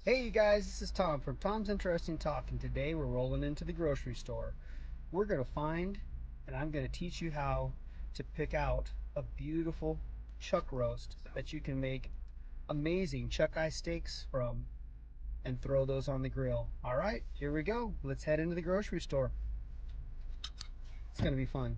Hey you guys, this is Tom from Tom's Interesting Talk, and today we're rolling into the grocery store. We're going to find, and I'm going to teach you how to pick out a beautiful chuck roast that you can make amazing chuck eye steaks from and throw those on the grill. All right, here we go. Let's head into the grocery store. It's going to be fun.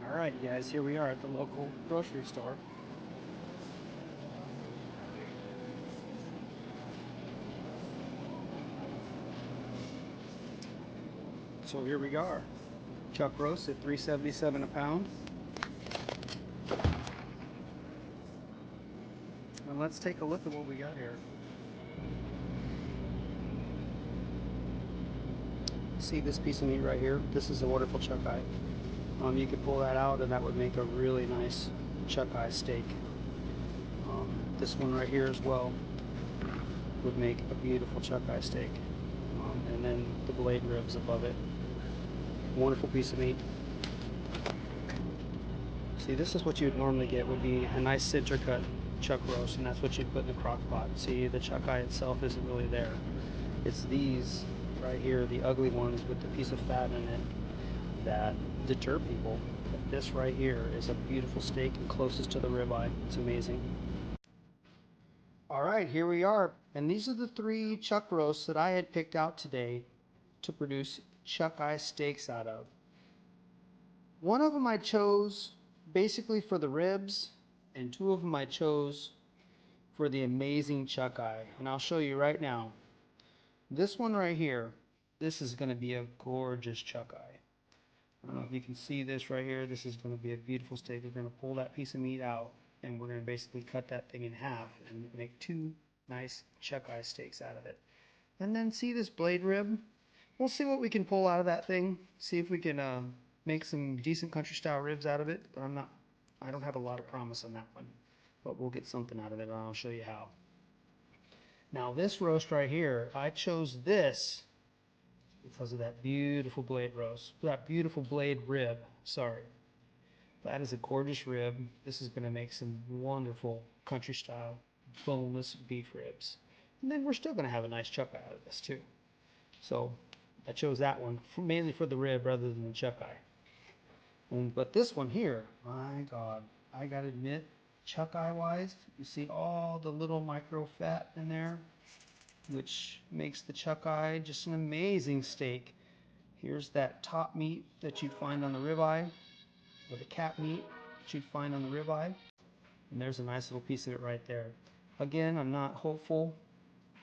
All right, you guys, here we are at the local grocery store. So here we are. Chuck roast at $3.77 a pound. And let's take a look at what we got here. See this piece of meat right here? This is a wonderful chuck eye. You could pull that out and that would make a really nice chuck eye steak. This one right here as well would make a beautiful chuck eye steak. And then the blade ribs above it. Wonderful piece of meat. See, this is what you'd normally get, would be a nice center cut chuck roast, and that's what you'd put in the crock pot. See, the chuck eye itself isn't really there. It's these right here, the ugly ones with the piece of fat in it, that deter people. But this right here is a beautiful steak and closest to the ribeye. It's amazing. All right, here we are. And these are the three chuck roasts that I had picked out today to produce chuck eye steaks out of. One of them I chose basically for the ribs, and two of them I chose for the amazing chuck eye. And I'll show you right now. This one right here, this is going to be a gorgeous chuck eye. I don't know if you can see this right here. This is going to be a beautiful steak. We're going to pull that piece of meat out, and we're going to basically cut that thing in half and make two nice chuck eye steaks out of it. And then see this blade rib? We'll see what we can pull out of that thing. See if we can make some decent country style ribs out of it. But I don't have a lot of promise on that one. But we'll get something out of it, and I'll show you how. Now this roast right here, I chose this because of that beautiful blade roast. That beautiful blade rib, sorry. That is a gorgeous rib. This is going to make some wonderful country style boneless beef ribs. And then we're still going to have a nice chuck eye out of this too. So I chose that one mainly for the rib rather than the chuck eye. But this one here, my God, I gotta admit, chuck eye wise, you see all the little micro fat in there, which makes the chuck eye just an amazing steak. Here's that top meat that you'd find on the ribeye, or the cap meat that you'd find on the ribeye. And there's a nice little piece of it right there. Again, I'm not hopeful,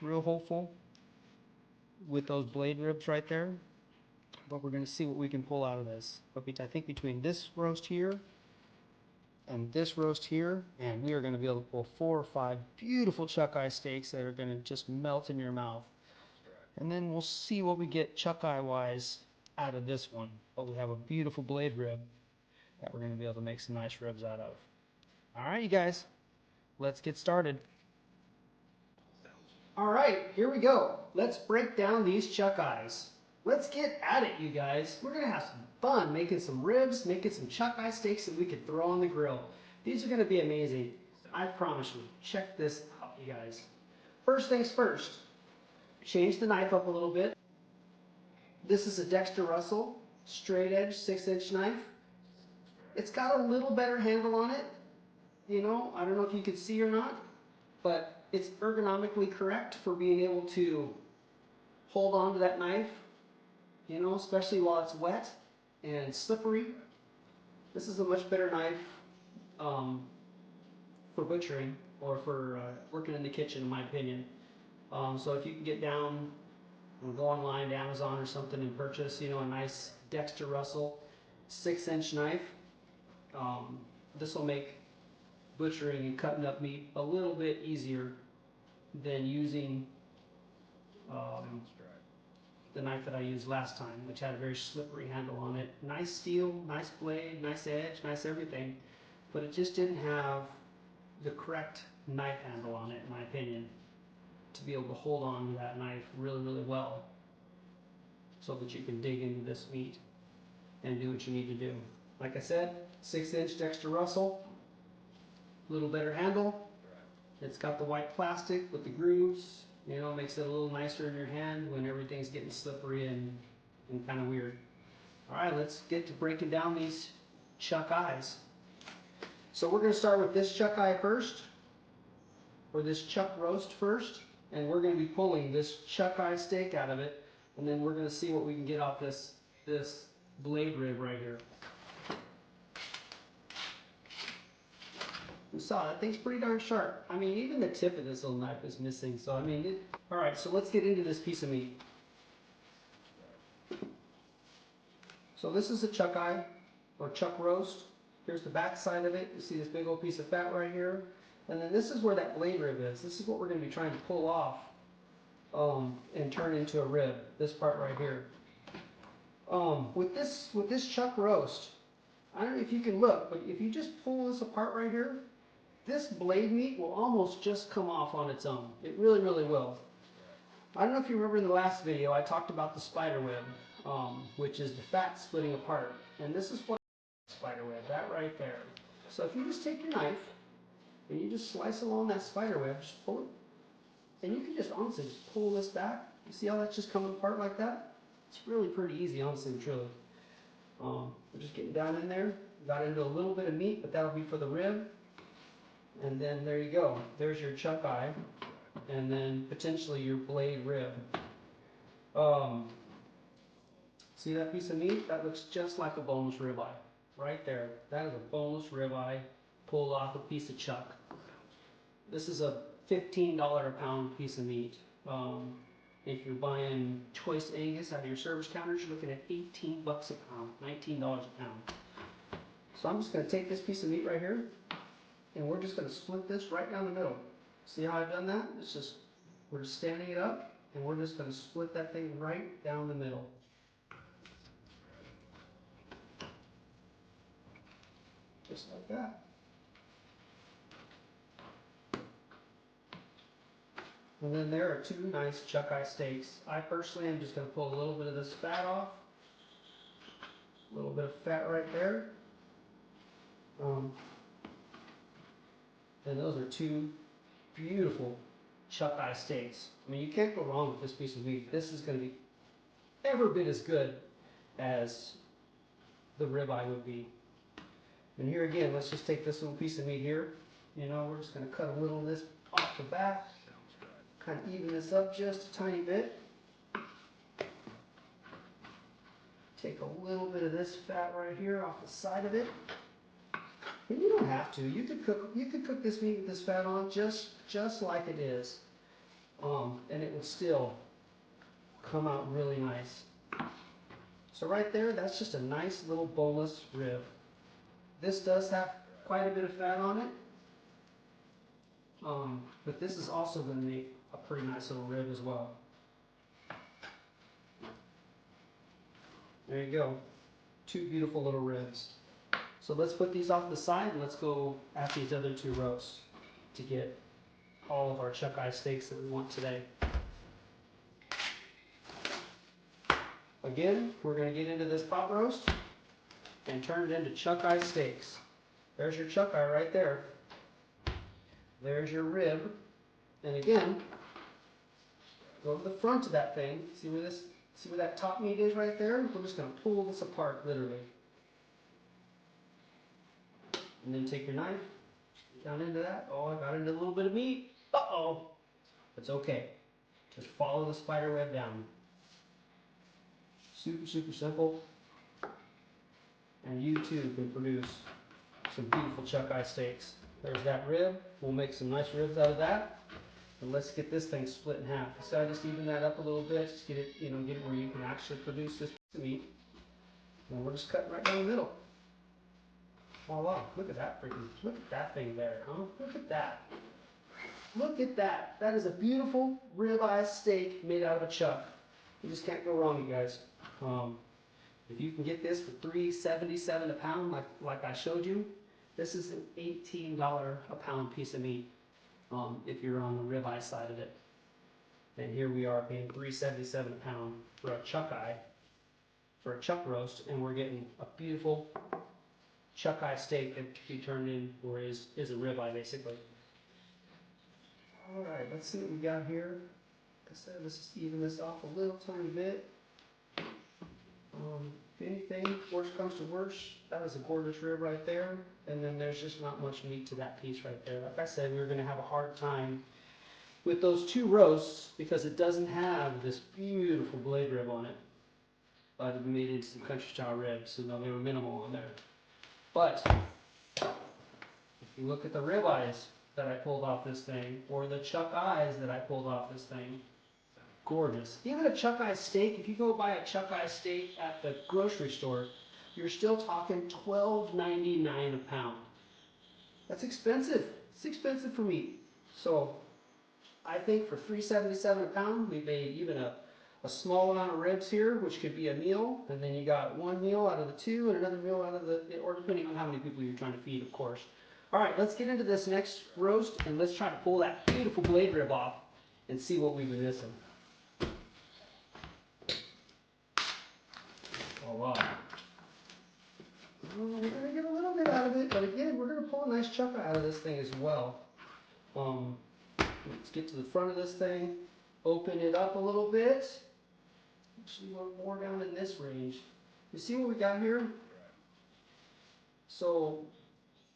real hopeful, with those blade ribs right there, but we're going to see what we can pull out of this. But I think between this roast here and this roast here, and we are going to be able to pull 4 or 5 beautiful chuck eye steaks that are going to just melt in your mouth. And then we'll see what we get chuck eye wise out of this one. But we have a beautiful blade rib that we're going to be able to make some nice ribs out of. All right, you guys, let's get started. All right, here we go. Let's break down these chuck eyes. Let's get at it, you guys. We're gonna have some fun making some ribs, making some chuck eye steaks that we could throw on the grill. These are gonna be amazing. I promise you. Check this out, you guys. First things first, change the knife up a little bit. This is a Dexter Russell straight edge 6-inch knife. It's got a little better handle on it. You know, I don't know if you can see or not, but it's ergonomically correct for being able to hold on to that knife, you know, especially while it's wet and slippery. This is a much better knife for butchering or for working in the kitchen, in my opinion. So if you can get down and go online to Amazon or something and purchase, you know, a nice Dexter Russell 6-inch knife, this will make butchering and cutting up meat a little bit easier than using the knife that I used last time, which had a very slippery handle on it. Nice steel, nice blade, nice edge, nice everything, but it just didn't have the correct knife handle on it, in my opinion, to be able to hold on to that knife really, really well so that you can dig into this meat and do what you need to do. Like I said, 6-inch Dexter Russell, a little better handle. It's got the white plastic with the grooves, you know, makes it a little nicer in your hand when everything's getting slippery and kind of weird. All right, let's get to breaking down these chuck eyes. So we're going to start with this chuck eye first, or this chuck roast first, and we're going to be pulling this chuck eye steak out of it, and then we're going to see what we can get off this blade rib right here. You saw that thing's pretty darn sharp. I mean, even the tip of this little knife is missing. So I mean, all right. So let's get into this piece of meat. So this is a chuck eye or chuck roast. Here's the back side of it. You see this big old piece of fat right here, and then this is where that blade rib is. This is what we're going to be trying to pull off and turn into a rib. This part right here. With this chuck roast, I don't know if you can look, but if you just pull this apart right here, this blade meat will almost just come off on its own. It really, really will. I don't know if you remember in the last video, I talked about the spider web, which is the fat splitting apart. And this is what spider web, that right there. So if you just take your knife and you just slice along that spider web, just pull it, and you can just honestly just pull this back. You see how that's just coming apart like that? It's really pretty easy, honestly and truly. We're just getting down in there. Got into a little bit of meat, but that'll be for the rib. And then there you go. There's your chuck eye, and then potentially your blade rib. See that piece of meat? That looks just like a boneless ribeye. Right there. That is a boneless ribeye pulled off a piece of chuck. This is a $15 a pound piece of meat. If you're buying choice Angus out of your service counters, you're looking at 18 bucks a pound, $19 a pound. So I'm just going to take this piece of meat right here, and we're just going to split this right down the middle. See how I've done that? It's just, we're just standing it up, and we're just going to split that thing right down the middle. Just like that. And then there are two nice chuck eye steaks. I personally am just going to pull a little bit of this fat off. A little bit of fat right there. And those are two beautiful chuck eye steaks. I mean, you can't go wrong with this piece of meat. This is going to be every bit as good as the ribeye would be. And here again, let's just take this little piece of meat here. You know, we're just going to cut a little of this off the back. Kind of even this up just a tiny bit. Take a little bit of this fat right here off the side of it. And you don't have to. You could cook this meat with this fat on just like it is, and it would still come out really nice. So right there, that's just a nice little boneless rib. This does have quite a bit of fat on it, but this is also going to make a pretty nice little rib as well. There you go. Two beautiful little ribs. So let's put these off to the side and let's go at these other two roasts to get all of our chuck eye steaks that we want today. Again, we're going to get into this pot roast and turn it into chuck eye steaks. There's your chuck eye right there. There's your rib. And again, go to the front of that thing. See where that top meat is right there? We're just going to pull this apart, literally. And then take your knife down into that. Oh, I got into a little bit of meat. Uh-oh. It's okay. Just follow the spider web down. Super, super simple. And you too can produce some beautiful chuck eye steaks. There's that rib. We'll make some nice ribs out of that. And let's get this thing split in half. So I just even that up a little bit. Just get it, get it where you can actually produce this piece of meat. And we're just cutting right down the middle. Voila, look at that look at that thing there, huh? Look at that. Look at that. That is a beautiful ribeye steak made out of a chuck. You just can't go wrong, you guys. If you can get this for $3.77 a pound, like I showed you, this is an $18 a pound piece of meat. If you're on the ribeye side of it, and here we are paying $3.77 a pound for a chuck eye, for a chuck roast, and we're getting a beautiful chuck eye steak that can be turned in, or is a ribeye basically. All right, let's see what we got here. Like I said, let's just even this off a little tiny bit. If anything, worst comes to worst, that is a gorgeous rib right there. And then there's just not much meat to that piece right there. Like I said, we were going to have a hard time with those two roasts because it doesn't have this beautiful blade rib on it. But we made it into some country style ribs, so no, they were minimal on there. But if you look at the rib eyes that I pulled off this thing, or the chuck eyes that I pulled off this thing, gorgeous. Even a chuck eye steak, if you go buy a chuck eye steak at the grocery store, you're still talking $12.99 a pound. That's expensive. It's expensive for meat. So I think for $3.77 a pound, we made even a small amount of ribs here, which could be a meal, and then you got one meal out of the two and another meal out of the, or depending on how many people you're trying to feed, of course. All right, let's get into this next roast and let's try to pull that beautiful blade rib off and see what we've been missing. Oh, wow. We're going to get a little bit out of it, but again, we're going to pull a nice chunk out of this thing as well. Let's get to the front of this thing, open it up a little bit. Actually, we're more down in this range. You see what we got here? So,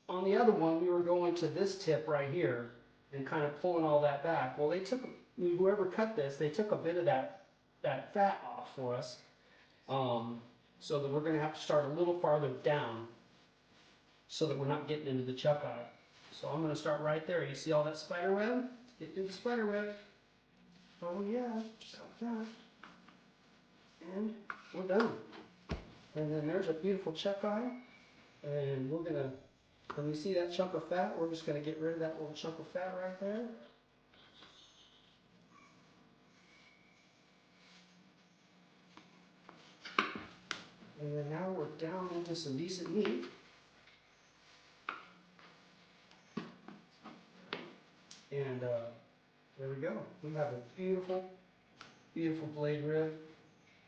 on the other one, we were going to this tip right here and kind of pulling all that back. Well, they took, whoever cut this, they took a bit of that fat off for us. So that we're going to have to start a little farther down so that we're not getting into the chuck eye. So I'm going to start right there. You see all that spider web? Get into the spider web. Oh yeah, just like that. And we're done. And then there's a beautiful chuck eye. And we're going to, when we see that chunk of fat, we're just going to get rid of that little chunk of fat right there. And then now we're down into some decent meat. And there we go. We have a beautiful, beautiful blade rib.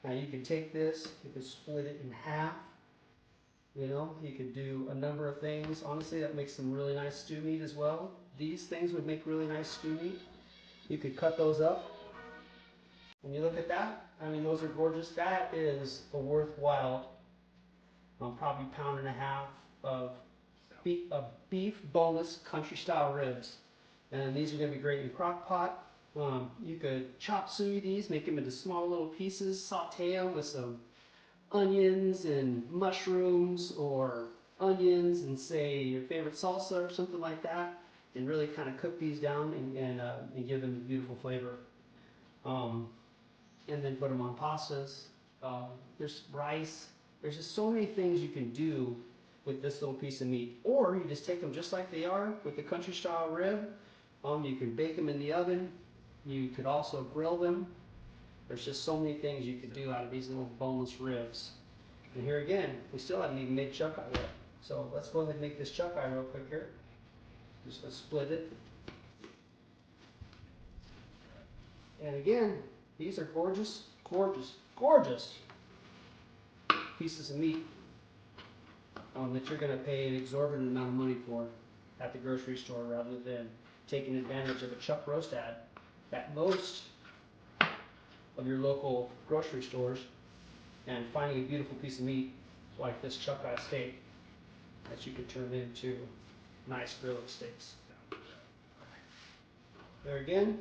Now you can take this, you can split it in half. You know, you could do a number of things. Honestly, that makes some really nice stew meat as well. These things would make really nice stew meat. You could cut those up. When you look at that, I mean, those are gorgeous. That is a worthwhile, probably pound and a half of beef boneless country style ribs. And these are going to be great in crock pot. You could chop suey these, make them into small little pieces, saute them with some onions and mushrooms, or onions and say your favorite salsa or something like that, and really kind of cook these down and give them a beautiful flavor. And then put them on pastas. There's rice. There's just so many things you can do with this little piece of meat. Or you just take them just like they are with the country style rib. You can bake them in the oven. You could also grill them. There's just so many things you could do out of these little boneless ribs. And here again, we still haven't even made chuck eye yet. So let's go ahead and make this chuck eye real quick here. Just gonna split it. And again, these are gorgeous, gorgeous, gorgeous pieces of meat that you're gonna pay an exorbitant amount of money for at the grocery store rather than taking advantage of a chuck roast ad at most of your local grocery stores and finding a beautiful piece of meat like this chuck eye steak that you could turn into nice grilled steaks. There again,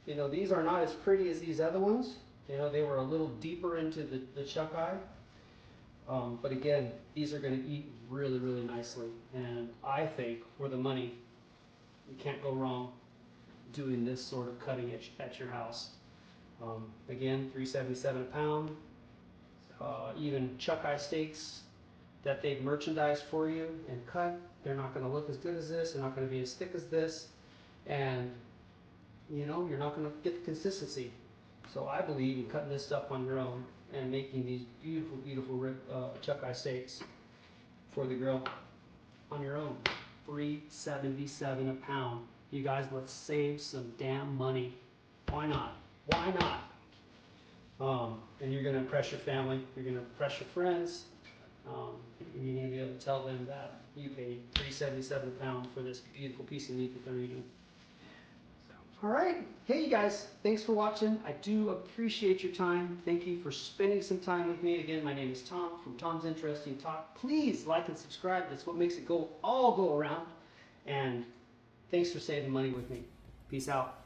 you know, these are not as pretty as these other ones. You know, they were a little deeper into the chuck eye. But again, these are going to eat really, really nicely. And I think for the money, you can't go wrong doing this sort of cutting at your house. Again, $3.77 a pound. Even chuck eye steaks that they've merchandised for you and cut, they're not going to look as good as this. They're not going to be as thick as this. And, you know, you're not going to get the consistency. So I believe in cutting this stuff on your own and making these beautiful, beautiful chuck eye steaks for the grill on your own. $3.77 a pound. You guys, let's save some damn money. Why not? Why not? And you're going to impress your family. You're going to impress your friends. And you're going to be able to tell them that you paid $3.77 a pound for this beautiful piece of meat that they're eating. All right. Hey, you guys. Thanks for watching. I do appreciate your time. Thank you for spending some time with me. Again, my name is Tom from Tom's Interesting Talk. Please like and subscribe. That's what makes it all go around. And thanks for saving money with me. Peace out.